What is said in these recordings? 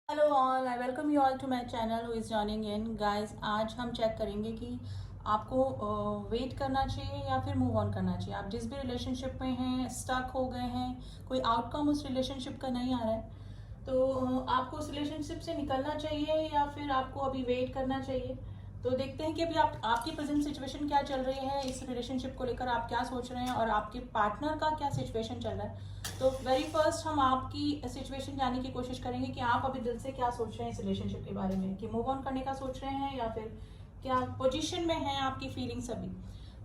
Hello all, I welcome you all to my channel who is joining in. Guys, आज हम check करेंगे कि आपको वेट करना चाहिए या फिर मूव ऑन करना चाहिए। आप जिस भी रिलेशनशिप में हैं, स्टक हो गए हैं, कोई आउटकम उस रिलेशनशिप का नहीं आ रहा है, तो आपको उस रिलेशनशिप से निकलना चाहिए या फिर आपको अभी वेट करना चाहिए। तो देखते हैं कि अभी आपकी प्रेजेंट सिचुएशन क्या चल रही है, इस रिलेशनशिप को लेकर आप क्या सोच रहे हैं और आपके पार्टनर का क्या सिचुएशन चल रहा है। तो वेरी फर्स्ट हम आपकी सिचुएशन जानने की कोशिश करेंगे कि आप अभी दिल से क्या सोच रहे हैं इस रिलेशनशिप के बारे में, कि मूव ऑन करने का सोच रहे हैं या फिर क्या पोजीशन में है आपकी फीलिंग्स अभी।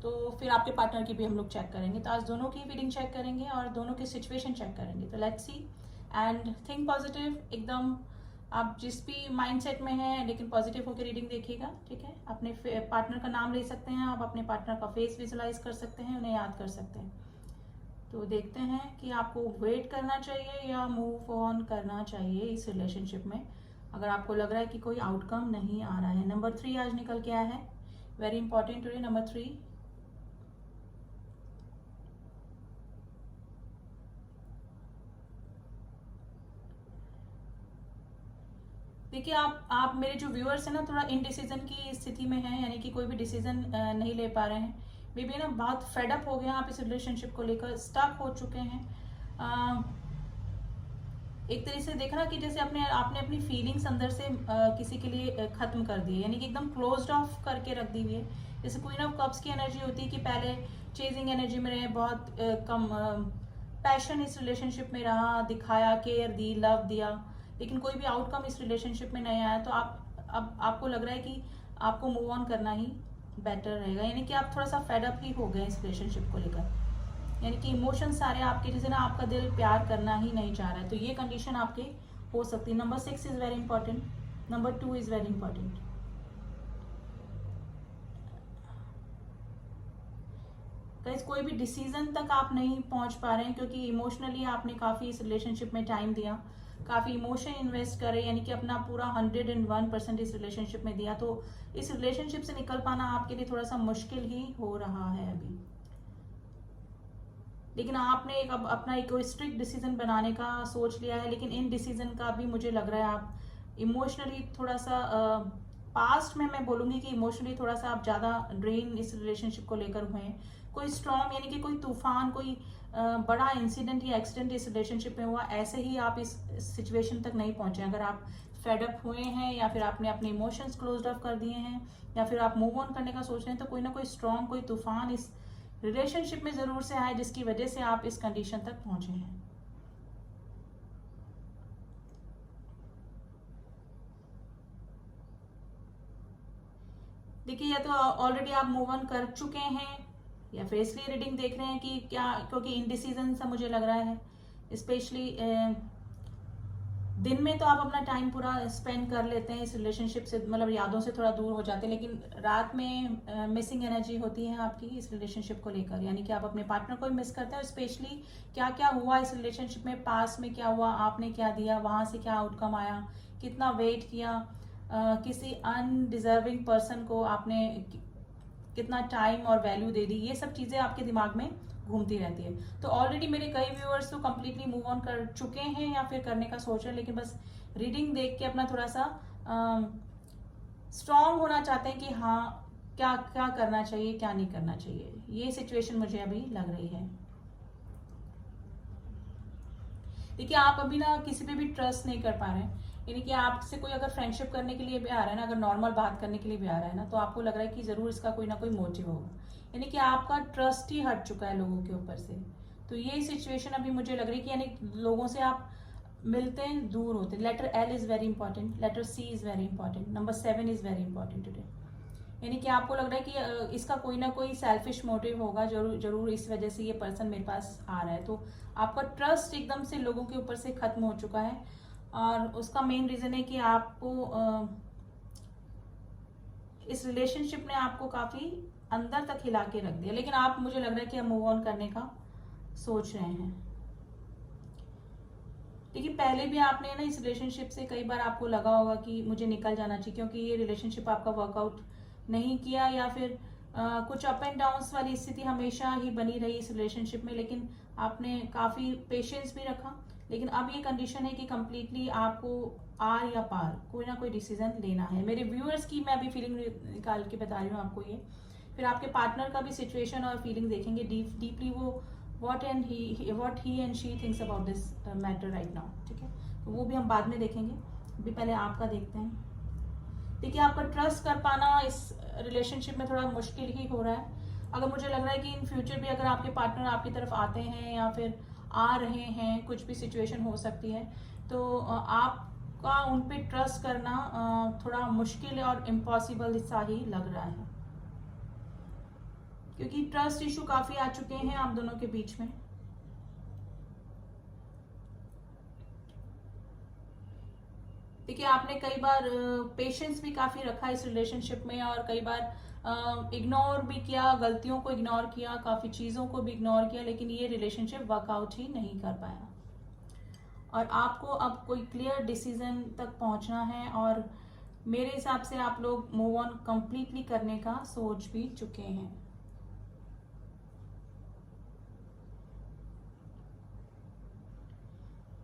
तो फिर आपके पार्टनर की भी हम लोग चेक करेंगे। तो आज दोनों की फीलिंग चेक करेंगे और दोनों की सिचुएशन चेक करेंगे। तो let's see and think positive एकदम। आप जिस भी माइंडसेट में हैं लेकिन पॉजिटिव होकर रीडिंग देखिएगा, ठीक है। अपने पार्टनर का नाम ले सकते हैं, आप अपने पार्टनर का फेस विजुलाइज कर सकते हैं, उन्हें याद कर सकते हैं। तो देखते हैं कि आपको वेट करना चाहिए या मूव ऑन करना चाहिए इस रिलेशनशिप में, अगर आपको लग रहा है कि कोई आउटकम नहीं आ रहा है। नंबर 3 आज निकल के आया है, वेरी इंपॉर्टेंट टुडे, नंबर 3। देखिए, आप मेरे जो व्यूअर्स हैं ना, थोड़ा इनडिसीजन की स्थिति में हैं, यानी कि कोई भी डिसीजन नहीं ले पा रहे हैं। मे बी ना बहुत फेडअप हो गए हैं आप इस रिलेशनशिप को लेकर, स्टक हो चुके हैं। एक तरीके से देखना कि जैसे आपने अपनी फीलिंग्स अंदर से किसी के लिए खत्म कर दी है, यानी कि एकदम क्लोज्ड ऑफ करके रख दी हुई है। जैसे क्वीन ऑफ कप्स की एनर्जी होती है कि पहले चेजिंग एनर्जी में रहे, बहुत कम पैशन इस रिलेशनशिप में रहा, दिखाया, केयर दी, लव दिया, लेकिन कोई भी आउटकम इस रिलेशनशिप में नहीं आया। तो अब आपको लग रहा है कि आपको मूव ऑन करना ही बेटर रहेगा, यानी कि आप थोड़ा सा फेडअप ही हो गए इस रिलेशनशिप को लेकर, यानी कि इमोशन सारे आपके, जैसे ना आपका दिल प्यार करना ही नहीं चाह रहा है। तो ये कंडीशन आपके हो सकती है। Number 6 is very important, number 2 is very important. Guys, कोई भी डिसीजन तक आप नहीं पहुंच पा रहे हैं क्योंकि इमोशनली आपने काफी इस रिलेशनशिप में टाइम दिया, काफी इमोशन इन्वेस्ट करे, यानी कि अपना पूरा 101% इस रिलेशनशिप में दिया। तो इस रिलेशनशिप से निकल पाना आपके लिए थोड़ा सा मुश्किल ही हो रहा है अभी। लेकिन आपने एक अब अपना एक स्ट्रिक्ट डिसीजन बनाने का सोच लिया है, लेकिन इन डिसीजन का भी मुझे लग रहा है आप इमोशनली थोड़ा सा पास्ट में मैं बोलूंगी कि इमोशनली थोड़ा सा आप ज़्यादा ड्रेन इस रिलेशनशिप को लेकर हुए हैं। कोई स्ट्रॉन्ग, यानी कि कोई तूफान, कोई बड़ा इंसिडेंट या एक्सीडेंट इस रिलेशनशिप में हुआ, ऐसे ही आप इस सिचुएशन तक नहीं पहुंचे। अगर आप फेडअप हुए हैं या फिर आपने अपने इमोशंस क्लोज ऑफ कर दिए हैं या फिर आप मूव ऑन करने का सोच रहे हैं, तो कोई ना कोई स्ट्रॉन्ग, कोई तूफान इस रिलेशनशिप में जरूर से आए जिसकी वजह से आप इस कंडीशन तक पहुंचे हैं। देखिए, या तो ऑलरेडी आप मूव ऑन कर चुके हैं या फिर इसलिए रीडिंग देख रहे हैं कि क्या, क्योंकि इनडिसीजन सा मुझे लग रहा है। स्पेशली दिन में तो आप अपना टाइम पूरा स्पेंड कर लेते हैं इस रिलेशनशिप से, मतलब यादों से थोड़ा दूर हो जाते हैं, लेकिन रात में मिसिंग एनर्जी होती है आपकी इस रिलेशनशिप को लेकर, यानी कि आप अपने पार्टनर को भी मिस करते हैं। और स्पेशली क्या क्या हुआ इस रिलेशनशिप में, पास में क्या हुआ, आपने क्या दिया, वहां से क्या आउटकम आया, कितना वेट किया, किसी अनडिजर्विंग पर्सन को आपने कितना टाइम और वैल्यू दे दी, ये सब चीजें आपके दिमाग में घूमती रहती है। तो ऑलरेडी मेरे कई व्यूअर्स तो कंप्लीटली मूव ऑन कर चुके हैं या फिर करने का सोच रहे हैं, लेकिन बस रीडिंग देख के अपना थोड़ा सा स्ट्रांग होना चाहते हैं कि हाँ, क्या क्या करना चाहिए, क्या नहीं करना चाहिए। ये सिचुएशन मुझे अभी लग रही है। देखिए, आप अभी ना किसी पे भी ट्रस्ट नहीं कर पा रहे हैं, यानी कि आपसे कोई अगर फ्रेंडशिप करने के लिए भी आ रहा है ना, अगर नॉर्मल बात करने के लिए भी आ रहा है ना, तो आपको लग रहा है कि जरूर इसका कोई ना कोई मोटिव होगा, यानी कि आपका ट्रस्ट ही हट चुका है लोगों के ऊपर से। तो ये सिचुएशन अभी मुझे लग रही है कि यानी लोगों से आप मिलते हैं, दूर होते हैं। Letter L is very important, letter C is very important, number 7 is very important today. यानी कि आपको लग रहा है कि इसका कोई ना कोई सेल्फिश मोटिव होगा, जरूर जरूर इस वजह से ये पर्सन मेरे पास आ रहा है। तो आपका ट्रस्ट एकदम से लोगों के ऊपर से खत्म हो चुका है, और उसका मेन रीजन है कि आपको इस रिलेशनशिप ने आपको काफी अंदर तक हिला के रख दिया, लेकिन आप, मुझे लग रहा है कि आप मूव ऑन करने का सोच रहे हैं। देखिए, पहले भी आपने ना इस रिलेशनशिप से कई बार आपको लगा होगा कि मुझे निकल जाना चाहिए, क्योंकि ये रिलेशनशिप आपका वर्कआउट नहीं किया, या फिर कुछ अप एंड डाउन्स वाली स्थिति हमेशा ही बनी रही इस रिलेशनशिप में, लेकिन आपने काफी पेशेंस भी रखा, लेकिन अब ये कंडीशन है कि कंप्लीटली आपको आर या पार कोई ना कोई डिसीजन लेना है। मेरे व्यूअर्स की मैं अभी फीलिंग निकाल के बता रही हूँ आपको ये। फिर आपके पार्टनर का भी सिचुएशन और फीलिंग देखेंगे डीपली, वो what he and she thinks about this matter right now, ठीक है। तो वो भी हम बाद में देखेंगे, अभी पहले आपका देखते हैं। देखिए, आपका ट्रस्ट कर पाना इस रिलेशनशिप में थोड़ा मुश्किल ही हो रहा है। अगर मुझे लग रहा है कि इन फ्यूचर भी अगर आपके पार्टनर आपकी तरफ आते हैं या फिर आ रहे हैं, कुछ भी सिचुएशन हो सकती है, तो आपका उन पे ट्रस्ट करना थोड़ा मुश्किल और इम्पॉसिबल सा ही लग रहा है, क्योंकि ट्रस्ट इशू काफी आ चुके हैं आप दोनों के बीच में। देखिए, आपने कई बार पेशेंस भी काफी रखा इस रिलेशनशिप में, और कई बार इग्नोर भी किया, गलतियों को इग्नोर किया, काफी चीजों को भी इग्नोर किया, लेकिन ये रिलेशनशिप वर्कआउट ही नहीं कर पाया। और आपको अब कोई क्लियर डिसीजन तक पहुंचना है, और मेरे हिसाब से आप लोग मूव ऑन कंप्लीटली करने का सोच भी चुके हैं।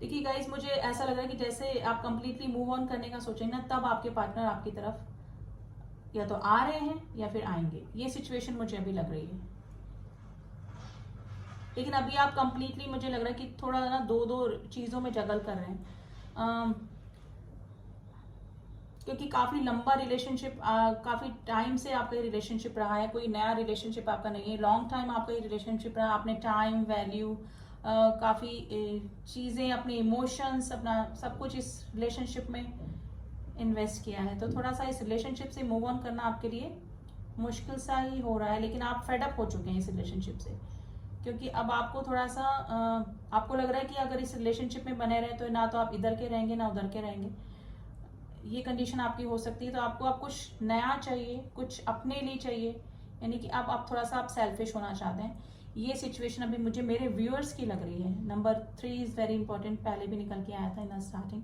देखिए गाइस, मुझे ऐसा लग रहा है कि जैसे आप कंप्लीटली मूव ऑन करने का सोचेंगे ना, तब आपके पार्टनर आपकी तरफ या तो आ रहे हैं या फिर आएंगे, ये सिचुएशन मुझे अभी लग रही है। लेकिन अभी आप कंप्लीटली, मुझे लग रहा है कि थोड़ा ना दो दो चीजों में जगल कर रहे हैं, क्योंकि काफी लंबा रिलेशनशिप, काफी टाइम से आपका ये रिलेशनशिप रहा है, कोई नया रिलेशनशिप आपका नहीं है, लॉन्ग टाइम आपका ये रिलेशनशिप रहा। आपने टाइम, वैल्यू, काफी चीजें, अपने इमोशंस, अपना सब कुछ इस रिलेशनशिप में इन्वेस्ट किया है। तो थोड़ा सा इस रिलेशनशिप से मूव ऑन करना आपके लिए मुश्किल सा ही हो रहा है, लेकिन आप फेडअप हो चुके हैं इस रिलेशनशिप से, क्योंकि अब आपको थोड़ा सा आपको लग रहा है कि अगर इस रिलेशनशिप में बने रहे तो ना तो आप इधर के रहेंगे ना उधर के रहेंगे, ये कंडीशन आपकी हो सकती है। तो आपको अब कुछ नया चाहिए, कुछ अपने लिए चाहिए, यानी कि अब आप थोड़ा सा आप सेल्फिश होना चाहते हैं। ये सिचुएशन अभी मुझे मेरे व्यूअर्स की लग रही है। नंबर 3 इज वेरी इंपॉर्टेंट, पहले भी निकल के आया था इन स्टार्टिंग।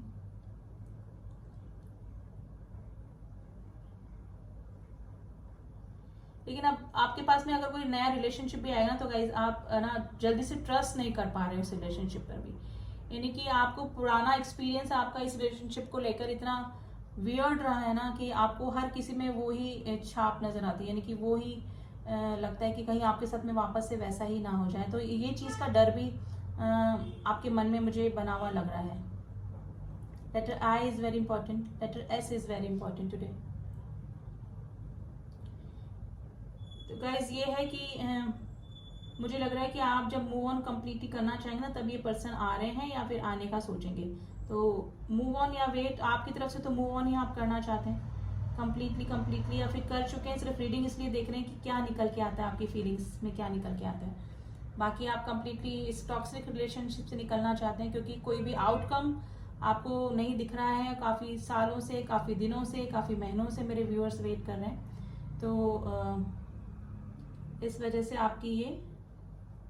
लेकिन अब आपके पास में अगर कोई नया रिलेशनशिप भी आएगा ना, तो गाइज आप ना जल्दी से ट्रस्ट नहीं कर पा रहे हो उस रिलेशनशिप पर भी, यानी कि आपको पुराना एक्सपीरियंस आपका इस रिलेशनशिप को लेकर इतना वियर्ड रहा है ना, कि आपको हर किसी में वो ही छाप नजर आती है, यानी कि वो ही लगता है कि कहीं आपके साथ में वापस से वैसा ही ना हो जाए। तो ये चीज का डर भी आपके मन में मुझे बना हुआ लग रहा है। Letter I is very important, letter S is very important today. तो गाइज ये है कि मुझे लग रहा है कि आप जब मूव ऑन कंप्लीटली करना चाहेंगे ना, तब ये पर्सन आ रहे हैं या फिर आने का सोचेंगे। तो मूव ऑन या वेट, आपकी तरफ से तो मूव ऑन ही आप करना चाहते हैं कंप्लीटली, या फिर कर चुके हैं, सिर्फ रीडिंग इसलिए देख रहे हैं कि क्या निकल के आता है, आपकी फीलिंग्स में क्या निकल के आता है। बाकी आप कंप्लीटली इस टॉक्सिक रिलेशनशिप से निकलना चाहते हैं, क्योंकि कोई भी आउटकम आपको नहीं दिख रहा है। काफी सालों से, काफी दिनों से, काफी महीनों से मेरे व्यूअर्स वेट कर रहे हैं। तो इस वजह से आपकी ये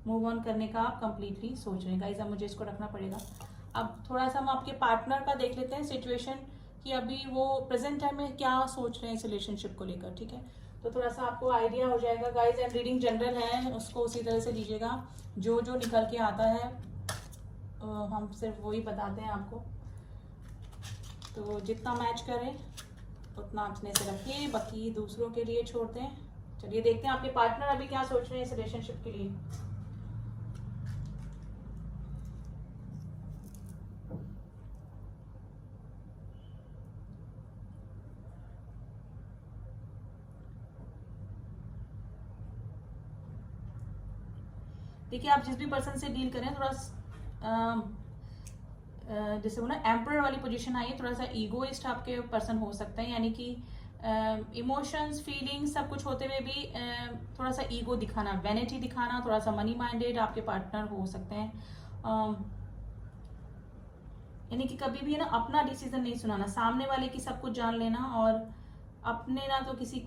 मूव ऑन करने का आप कंप्लीटली सोच रहे हैं। गाइस, अब मुझे इसको रखना पड़ेगा। अब थोड़ा सा हम आपके पार्टनर का देख लेते हैं सिचुएशन, कि अभी वो प्रेजेंट टाइम में क्या सोच रहे हैं इस रिलेशनशिप को लेकर, ठीक है। तो थोड़ा सा आपको आइडिया हो जाएगा। गाइस, एंड रीडिंग जनरल है, उसको उसी तरह से लीजिएगा, जो जो निकल के आता है हम सिर्फ वही बताते हैं आपको। तो जितना मैच करें उतना अपने से रखिए, बाकी दूसरों के लिए छोड़ते हैं। चलिए देखते हैं आपके पार्टनर अभी क्या सोच रहे हैं इस रिलेशनशिप के लिए। देखिए, आप जिस भी पर्सन से डील करें, थोड़ा जैसे वो ना एम्परर वाली पोजीशन आई है, थोड़ा सा ईगोइस्ट आपके पर्सन हो सकते हैं, यानी कि इमोशंस, फीलिंग्स सब कुछ होते हुए भी थोड़ा सा ईगो दिखाना, वैनिटी दिखाना, थोड़ा सा मनी माइंडेड आपके पार्टनर हो सकते हैं। यानी कि कभी भी है ना अपना डिसीजन नहीं सुनाना, सामने वाले की सब कुछ जान लेना, और अपने ना तो किसी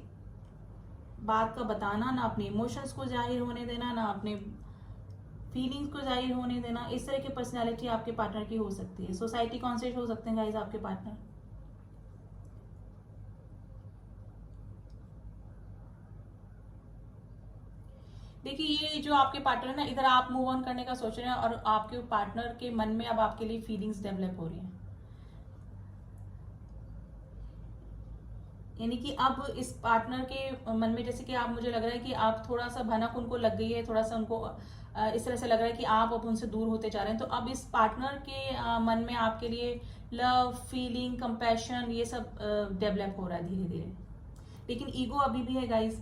बात का बताना, ना अपने इमोशंस को जाहिर होने देना, ना अपने फीलिंग्स को जाहिर होने देना। इस तरह की पर्सनैलिटी आपके पार्टनर की हो सकती है। सोसाइटी कॉन्शियस हो सकते हैं गाइस आपके पार्टनर। देखिए, ये जो आपके पार्टनर है ना, इधर आप मूव ऑन करने का सोच रहे हैं और आपके पार्टनर के मन में अब आपके लिए फीलिंग्स डेवलप हो रही हैं। यानी कि अब इस पार्टनर के मन में, जैसे कि आप, मुझे लग रहा है कि आप थोड़ा सा भनक उनको लग गई है, थोड़ा सा उनको इस तरह से लग रहा है कि आप अब उनसे दूर होते जा रहे हैं। तो अब इस पार्टनर के मन में आपके लिए लव, फीलिंग, कंपैशन, ये सब डेवलप हो रहा है धीरे धीरे। लेकिन ईगो अभी भी है गाइस।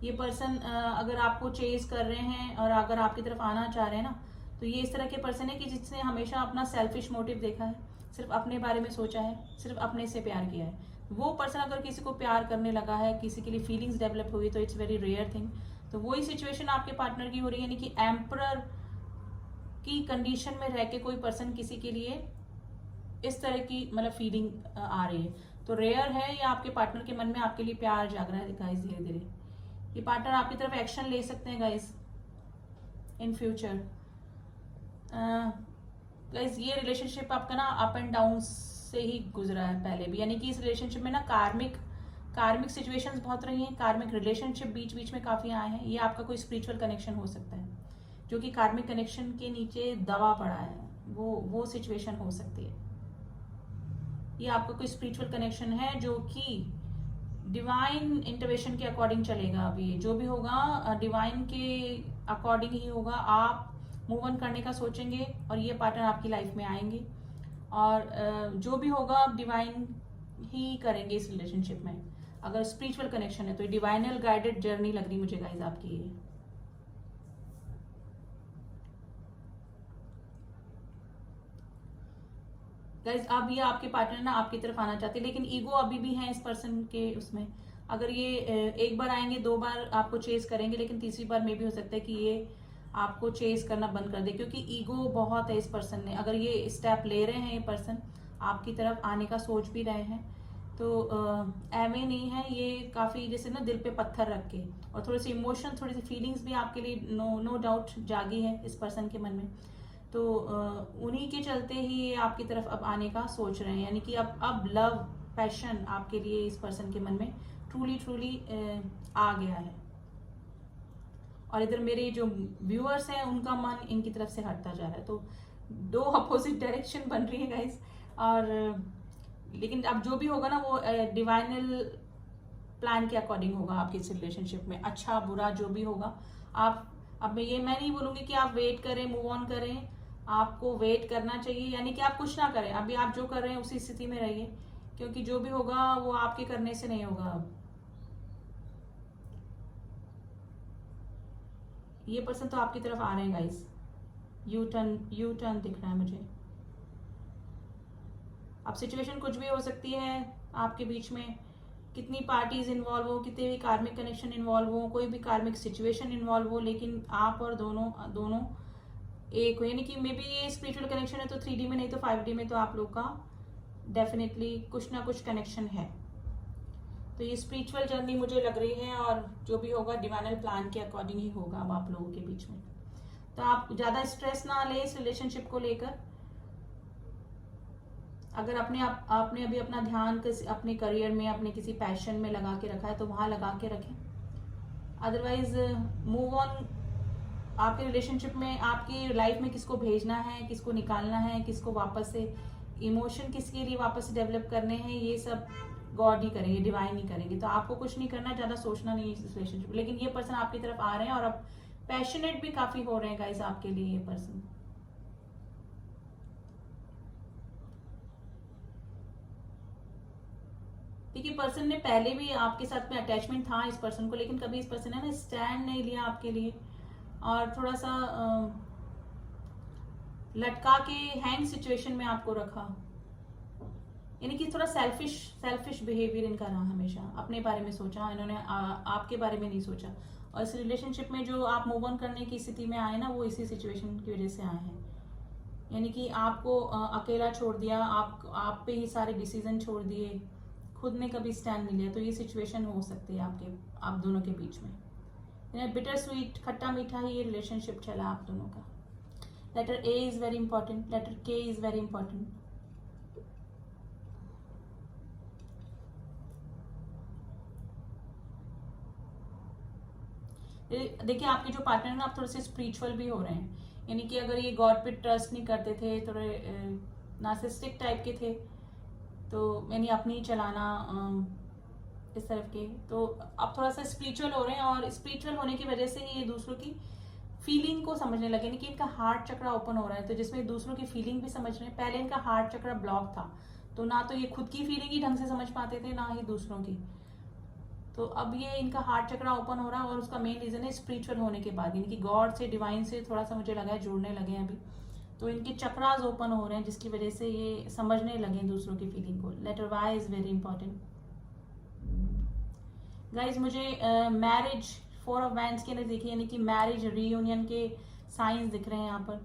ये पर्सन अगर आपको चेज कर रहे हैं और अगर आपकी तरफ आना चाह रहे हैं ना, तो ये इस तरह के पर्सन है कि जिसने हमेशा अपना सेल्फिश मोटिव देखा है, सिर्फ अपने बारे में सोचा है, सिर्फ अपने से प्यार किया है। वो पर्सन अगर किसी को प्यार करने लगा है, किसी के लिए फीलिंग्स डेवलप हुई, तो इट्स वेरी रेयर थिंग। तो वही सिचुएशन आपके पार्टनर की हो रही है, यानी कि एम्परर की कंडीशन में रह के कोई पर्सन किसी के लिए इस तरह की मतलब फीलिंग आ रही है। तो रेयर है, या आपके पार्टनर के मन में आपके लिए प्यार जाग रहा है गाइस धीरे धीरे। ये पार्टनर आपकी तरफ एक्शन ले सकते हैं गाइस इन फ्यूचर। गाइस ये रिलेशनशिप आपका ना अप एंड डाउन से ही गुजरा है पहले भी, यानी कि इस रिलेशनशिप में ना कार्मिक सिचुएशंस बहुत रही हैं, कार्मिक रिलेशनशिप बीच बीच में काफी आए हैं। ये आपका कोई स्पिरिचुअल कनेक्शन हो सकता है जो कि कार्मिक कनेक्शन के नीचे दबा पड़ा है, वो सिचुएशन हो सकती है। ये आपका कोई स्पिरिचुअल कनेक्शन है जो कि डिवाइन इंटरवेंशन के अकॉर्डिंग चलेगा। अभी जो भी होगा डिवाइन के अकॉर्डिंग ही होगा। आप मूव ऑन करने का सोचेंगे और ये पार्टनर आपकी लाइफ में आएंगे, और जो भी होगा आप डिवाइन ही करेंगे इस रिलेशनशिप में। अगर स्पिरिचुअल कनेक्शन है तो डिवाइनल गाइडेड जर्नी लग रही मुझे गाइस आपकी ये। गाइस अब ये आपके पार्टनर ना आपकी तरफ आना चाहते हैं, लेकिन ईगो अभी भी है इस पर्सन के उसमें। अगर ये एक बार आएंगे, 2 बार आपको चेस करेंगे, लेकिन तीसरी बार में भी हो सकता है कि ये आपको चेस करना बंद कर दे, क्योंकि ईगो बहुत है इस पर्सन ने। अगर ये स्टेप ले रहे हैं, ये पर्सन आपकी तरफ आने का सोच भी रहे हैं, तो एवे नहीं है ये, काफी जैसे ना दिल पे पत्थर रख के, और थोड़ी सी इमोशन, थोड़ी सी फीलिंग्स भी आपके लिए नो डाउट जागी है इस पर्सन के मन में। तो उन्हीं के चलते ही ये आपकी तरफ अब आने का सोच रहे हैं, यानी कि अब लव, पैशन आपके लिए इस पर्सन के मन में ट्रूली आ गया है। और इधर मेरे जो व्यूअर्स हैं उनका मन इनकी तरफ से हटता जा रहा है। तो 2 अपोजिट डायरेक्शन बन रही है गाइस। और लेकिन अब जो भी होगा ना वो डिवाइनल प्लान के अकॉर्डिंग होगा आपकी इस रिलेशनशिप में। अच्छा बुरा जो भी होगा, आप, अब मैं नहीं बोलूंगी कि आप वेट करें, मूव ऑन करें। आपको वेट करना चाहिए, यानी कि आप कुछ ना करें, अभी आप जो कर रहे हैं उसी स्थिति में रहिए, क्योंकि जो भी होगा वो आपके करने से नहीं होगा। अब ये पर्सन तो आपकी तरफ आ रहे हैं गाइस। यू टर्न दिख रहा है मुझे। अब सिचुएशन कुछ भी हो सकती है आपके बीच में, कितनी पार्टीज इन्वॉल्व हो, कितने भी कार्मिक कनेक्शन इन्वॉल्व हो, कोई भी कार्मिक सिचुएशन इन्वॉल्व हो, लेकिन आप और दोनों एक हो। यानी कि मे बी ये स्पिरिचुअल कनेक्शन है तो 3D में, नहीं तो 5D में, तो आप लोग का डेफिनेटली कुछ ना कुछ कनेक्शन है। तो ये स्पिरिचुअल जर्नी मुझे लग रही है, और जो भी होगा डिवाइनल प्लान के अकॉर्डिंग ही होगा अब आप लोगों के बीच में। तो आप ज्यादा स्ट्रेस ना लें इस रिलेशनशिप को लेकर। अगर आपने अभी अपना ध्यान अपने करियर में, अपने किसी पैशन में लगा के रखा है तो वहां लगा के रखें। Otherwise move on. आपके रिलेशनशिप में, आपकी लाइफ में किसको भेजना है, किसको निकालना है, किसको वापस से इमोशन किसके लिए वापस से डेवलप करने हैं, ये सब गॉड ही करेंगे, डिवाइन ही करेंगे। तो आपको कुछ नहीं करना, ज्यादा सोचना नहीं है इस रिलेशनशिप। लेकिन ये पर्सन आपकी तरफ आ रहे हैं और अब पैशनेट भी काफी हो रहे हैं गाइस आपके लिए ये पर्सन। देखिए पर्सन ने पहले भी आपके साथ में अटैचमेंट था इस पर्सन को, लेकिन कभी इस पर्सन ने ना स्टैंड नहीं लिया आपके लिए, और थोड़ा सा लटका के हैंग सिचुएशन में आपको रखा। यानी कि थोड़ा सेल्फिश बिहेवियर इनका रहा, हमेशा अपने बारे में सोचा इन्होंने, आपके बारे में नहीं सोचा। और इस रिलेशनशिप में जो आप मूव ऑन करने की स्थिति में आए ना, वो इसी सिचुएशन की वजह से आए हैं। यानी कि आपको अकेला छोड़ दिया, आप पे ही सारे डिसीजन छोड़ दिए, खुद ने कभी स्टैंड नहीं लिया। तो ये सिचुएशन हो सकती है आप दोनों के बीच में। बिटर स्वीट, खट्टा मीठा ही ये रिलेशनशिप चला आप दोनों का। Letter A is very important, letter K is very important. देखिए आपके जो पार्टनर है ना, आप थोड़े से स्पिरिचुअल भी हो रहे हैं, यानी कि अगर ये गॉड पे ट्रस्ट नहीं करते थे, थोड़े नार्सिसिस्टिक टाइप के थे, तो यानी अपनी चलाना इस तरफ के, तो अब थोड़ा सा स्पिरिचुअल हो रहे हैं, और स्पिरिचुअल होने की वजह से ये दूसरों की फीलिंग को समझने लगे, यानी कि इनका हार्ट चक्रा ओपन हो रहा है, तो जिसमें दूसरों की फीलिंग भी समझ रहे हैं। पहले इनका हार्ट चक्रा ब्लॉक था, तो ना तो ये खुद की फीलिंग ही ढंग से समझ पाते थे, ना ही दूसरों की। तो अब ये इनका हार्ट चक्रा ओपन हो रहा है, और उसका मेन रीजन है स्पिरिचुअल होने के बाद, यानी कि गॉड से, डिवाइन से थोड़ा सा मुझे लगा है जुड़ने लगे हैं अभी, तो इनके चक्रास ओपन हो रहे हैं, जिसकी वजह से ये समझने लगे दूसरों की फीलिंग को। Letter Y is very important guys. मुझे मैरिज 4 ऑफ वैंड्स के अंदर देखिए, यानी कि मैरिज रीयूनियन के साइंस दिख रहे हैं यहाँ पर,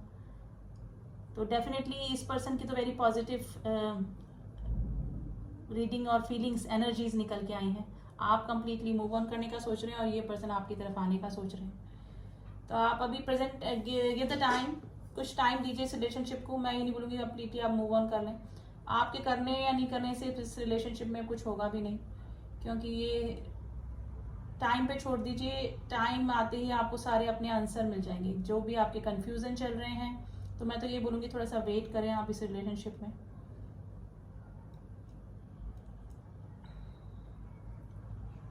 तो डेफिनेटली इस पर्सन की तो वेरी पॉजिटिव रीडिंग और फीलिंग्स एनर्जीज निकल के आई हैं। आप कंप्लीटली मूव ऑन करने का सोच रहे हैं, और ये पर्सन आपकी तरफ आने का सोच रहे हैं, तो आप अभी प्रेजेंट गिव द टाइम, कुछ टाइम दीजिए इस रिलेशनशिप को। मैं ये नहीं बोलूँगी कंप्लीटली आप मूव ऑन कर लें, आपके करने या नहीं करने से इस रिलेशनशिप में कुछ होगा भी नहीं, क्योंकि ये टाइम पे छोड़ दीजिए। टाइम आते ही आपको सारे अपने आंसर मिल जाएंगे, जो भी आपके कंफ्यूजन चल रहे हैं। तो मैं तो ये बोलूँगी थोड़ा सा वेट करें आप इस रिलेशनशिप में।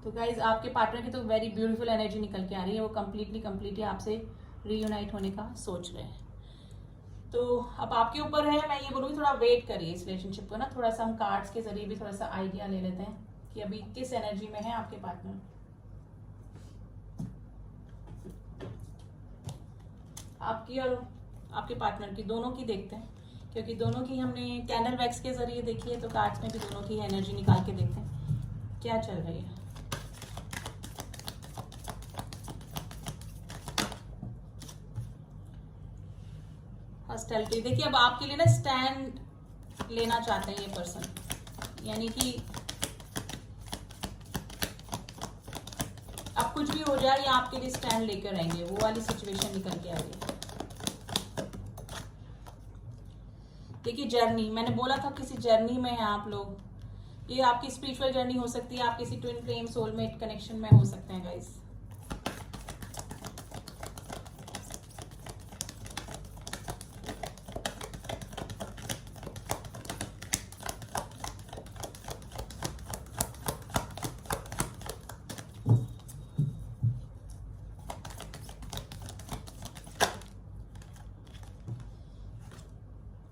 तो गाइज आपके पार्टनर की तो वेरी ब्यूटीफुल एनर्जी निकल के आ रही है, वो कंप्लीटली आपसे रीयूनाइट होने का सोच रहे हैं। तो अब आपके ऊपर है, मैं ये बोलूँगी थोड़ा वेट करिए इस रिलेशनशिप को ना, थोड़ा सा हम कार्ड्स के जरिए भी थोड़ा सा आइडिया ले लेते हैं कि अभी किस एनर्जी में है आपके पार्टनर। आपकी और आपके पार्टनर की, दोनों की देखते हैं, क्योंकि दोनों की हमने कैंडल वैक्स के जरिए देखी है, तो कार्ड्स में भी दोनों की एनर्जी निकाल के देखते हैं क्या चल रही है। हॉस्टिलिटी देखिए, अब आपके लिए ना स्टैंड लेना चाहते हैं ये पर्सन, यानी कि अब कुछ भी हो जाए ये आपके लिए स्टैंड लेकर रहेंगे, वो वाली सिचुएशन निकल के आ रही है। देखिए जर्नी, मैंने बोला था किसी जर्नी में है आप लोग, ये आपकी स्पिरिचुअल जर्नी हो सकती है, आप किसी ट्विन फ्लेम सोलमेट कनेक्शन में हो सकते हैं गाइस।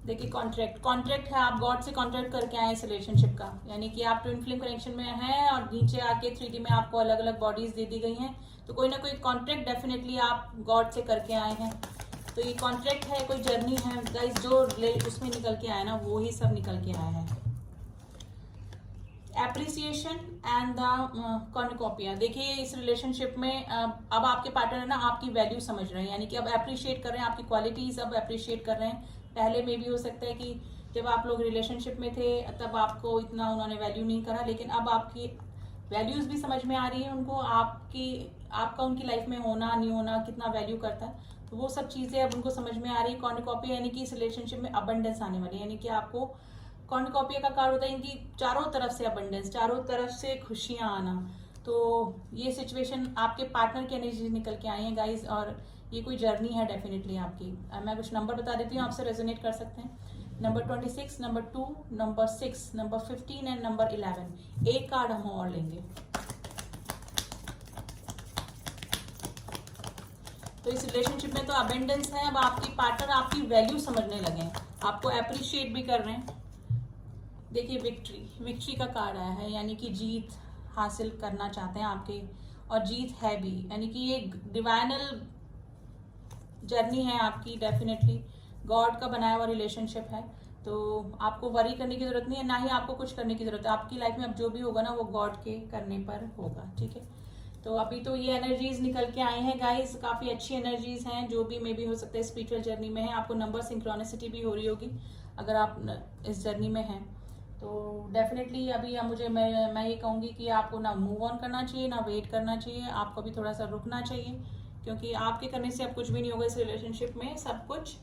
देखिए कॉन्ट्रैक्ट है, आप गॉड से कॉन्ट्रैक्ट करके आए इस रिलेशनशिप का, यानी कि आप ट्विन फ्लेम कनेक्शन में हैं, और नीचे आके 3D में आपको अलग अलग बॉडीज दे दी गई हैं, तो कोई ना कोई कॉन्ट्रैक्ट डेफिनेटली आप गॉड से करके आए हैं। तो ये कॉन्ट्रैक्ट है, कोई जर्नी है गाइस, जो उसमें निकल के आया ना वो ही सब निकल के आया है। एप्रिसिएशन एंड द कॉर्नुकोपिया, देखिए इस रिलेशनशिप में अब आपके पार्टनर ना आपकी वैल्यू समझ रहे हैं, यानी कि अब अप्रिशिएट कर रहे हैं आपकी क्वालिटीज, अब अप्रिशिएट कर रहे हैं। पहले में भी हो सकता है कि जब आप लोग रिलेशनशिप में थे तब आपको इतना उन्होंने वैल्यू नहीं करा, लेकिन अब आपकी वैल्यूज भी समझ में आ रही है उनको, आपका उनकी लाइफ में होना नहीं होना कितना वैल्यू करता है, तो वो सब चीजें अब उनको समझ में आ रही है। कॉर्नुकोपिया यानी कि इस रिलेशनशिप में अबंडेंस आने वाली है, यानी कि आपको कॉर्नुकोपिया का कार्ड होता है इनकी चारों तरफ से अबंडेंस, चारों तरफ से खुशियां आना। तो ये सिचुएशन आपके पार्टनर की एनर्जी निकल के आई है गाइज, और ये कोई जर्नी है डेफिनेटली आपकी। मैं कुछ नंबर बता देती हूँ, आपसे रेजोनेट कर सकते हैं। Number 26, number 2, number 6, number 15 and number 11। एक कार्ड हम और लेंगे। तो इस रिलेशनशिप में तो अबेंडेंस है, अब आपकी पार्टनर आपकी वैल्यू समझने लगे हैं, आपको अप्रिशिएट भी कर रहे हैं। देखिए विक्ट्री का कार्ड आया है, यानी कि जीत हासिल करना चाहते हैं आपके, और जीत है भी, यानी कि ये डिवाइनल जर्नी है आपकी, डेफिनेटली गॉड का बनाया हुआ रिलेशनशिप है। तो आपको वरी करने की जरूरत नहीं है, ना ही आपको कुछ करने की जरूरत है। आपकी लाइफ में अब जो भी होगा ना वो गॉड के करने पर होगा, ठीक है। तो अभी तो ये एनर्जीज निकल के आए हैं गाइस, काफी अच्छी एनर्जीज हैं, जो भी मे भी हो सकता है स्पिरिचुअल जर्नी में है। आपको नंबर सिंक्रोनिसिटी भी हो रही होगी अगर आप इस जर्नी में हैं, तो डेफिनेटली अभी मैं ये कहूँगी कि आपको ना मूव ऑन करना चाहिए ना वेट करना चाहिए, आपको भी थोड़ा सा रुकना चाहिए, क्योंकि आपके करने से अब कुछ भी नहीं होगा इस रिलेशनशिप में, सब कुछ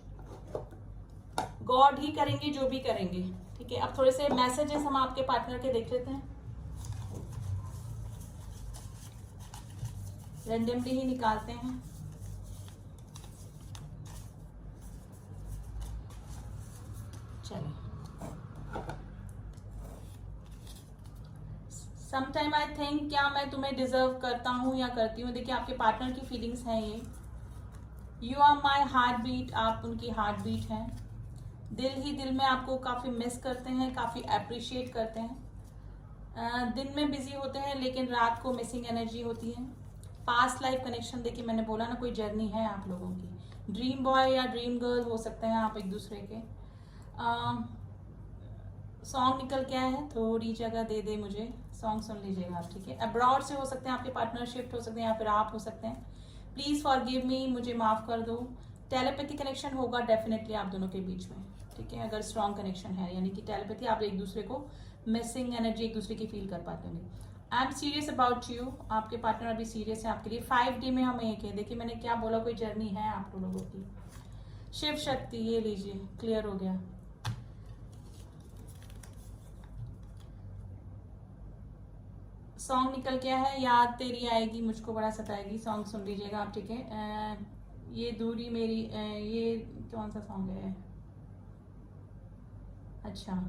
गॉड ही करेंगे जो भी करेंगे, ठीक है। अब थोड़े से मैसेजेस हम आपके पार्टनर के देख लेते हैं। रेंडमली ही निकालते हैं। चलिए, समटाइम आई थिंक, क्या मैं तुम्हें डिजर्व करता हूँ या करती हूँ। देखिए, आपके पार्टनर की फीलिंग्स हैं ये। You are my heart beat, आप उनकी हार्ट बीट हैं। दिल ही दिल में आपको काफ़ी मिस करते हैं, काफ़ी अप्रिशिएट करते हैं। दिन में बिजी होते हैं लेकिन रात को मिसिंग एनर्जी होती है। पास्ट लाइफ कनेक्शन, देखिए मैंने बोला ना, कोई जर्नी है आप लोगों की। ड्रीम बॉय या ड्रीम गर्ल हो सकते हैं आप एक दूसरे के। सॉन्ग निकल के आया है, थोड़ी जगह दे दे मुझे, सॉन्ग सुन लीजिएगा आप, ठीक है। अब्रॉड से हो सकते हैं आपके पार्टनर, शिफ्ट हो सकते हैं या फिर आप हो सकते हैं। प्लीज़ फॉरगिव मी, मुझे माफ़ कर दो। टेलीपैथी कनेक्शन होगा डेफिनेटली आप दोनों के बीच में, ठीक है। अगर स्ट्रॉन्ग कनेक्शन है, यानी कि टेलीपैथी, आप एक दूसरे को मिसिंग एनर्जी एक दूसरे की फील कर पाते होंगे। I am serious about you, आपके पार्टनर अभी सीरियस है आपके लिए। 5D में हम एक है, देखिए मैंने क्या बोला, कोई जर्नी है आप लोगों की। शिव शक्ति, ये लीजिए, क्लियर हो गया। सॉन्ग निकल गया है, याद तेरी आएगी मुझको बड़ा सताएगी, सॉन्ग सुन लीजिएगा आप, ठीक है। ये दूरी मेरी, ये कौन सा सॉन्ग है, अच्छा,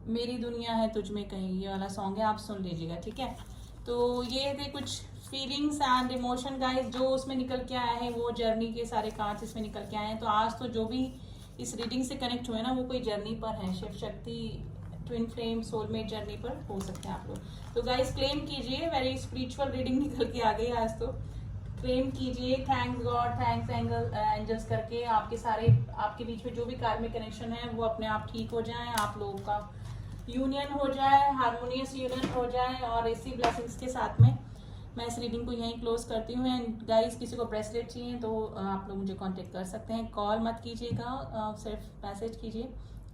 मेरी दुनिया है तुझ में कहीं, ये वाला सॉन्ग है, आप सुन लीजिएगा, ठीक है। तो ये थे कुछ फीलिंग्स एंड इमोशन गाइस जो उसमें निकल के आया है, वो जर्नी के सारे कार्ड्स इसमें निकल के आए हैं। तो आज तो जो भी इस रीडिंग से कनेक्ट हुए ना, वो कोई जर्नी पर है, Shiv Shakti, twin flame, soulmate journey पर हो सकते हैं आप लोग। तो गाइस क्लेम कीजिए, वेरी स्पिरिचुअल रीडिंग निकल के आ गई आज तो। क्लेम कीजिए, थैंक्स गॉड, थैंक्स एंजल्स करके, आपके सारे, आपके बीच में जो भी कार्मिक कनेक्शन है वो अपने आप ठीक हो जाए, आप लोगों का यूनियन हो जाए, हारमोनियस यूनियन हो जाए। और इसी ब्लेसिंग्स के साथ में मैं इस रीडिंग को यहीं क्लोज करती हूँ। एंड गाइस, किसी को ब्रेसलेट चाहिए तो आप लोग मुझे कांटेक्ट कर सकते हैं। कॉल मत कीजिएगा, सिर्फ मैसेज कीजिए,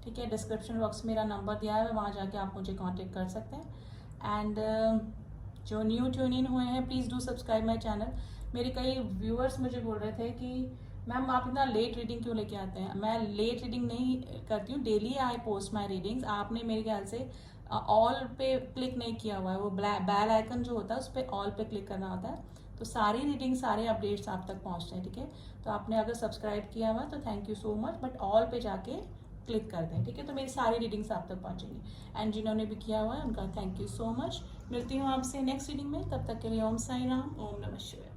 ठीक है। डिस्क्रिप्शन बॉक्स में मेरा नंबर दिया है, वहाँ जाके आप मुझे कांटेक्ट कर सकते हैं। एंड जो न्यू ट्यून इन हुए हैं, please do subscribe my channel. मेरे कई व्यूअर्स मुझे बोल रहे थे कि मैम आप इतना लेट रीडिंग क्यों लेके आते हैं। मैं लेट रीडिंग नहीं करती हूँ, daily I post my readings. आपने मेरे ख्याल से ऑल पे क्लिक नहीं किया हुआ है, वो बेल आइकन जो होता है उस पर ऑल पे क्लिक करना होता है, तो सारी रीडिंग, सारे अपडेट्स आप तक पहुँचते हैं, ठीक है। तो आपने अगर सब्सक्राइब किया हुआ है तो thank you so much, but all पे जाके क्लिक कर दें, ठीक है। तो मेरी सारी रीडिंग्स आप तक पहुँचेंगी। एंड जिन्होंने भी किया हुआ है उनका थैंक यू सो मच। मिलती हूँ आपसे नेक्स्ट रीडिंग में, तब तक के लिए ओम साई राम, ओम नमः शिवाय।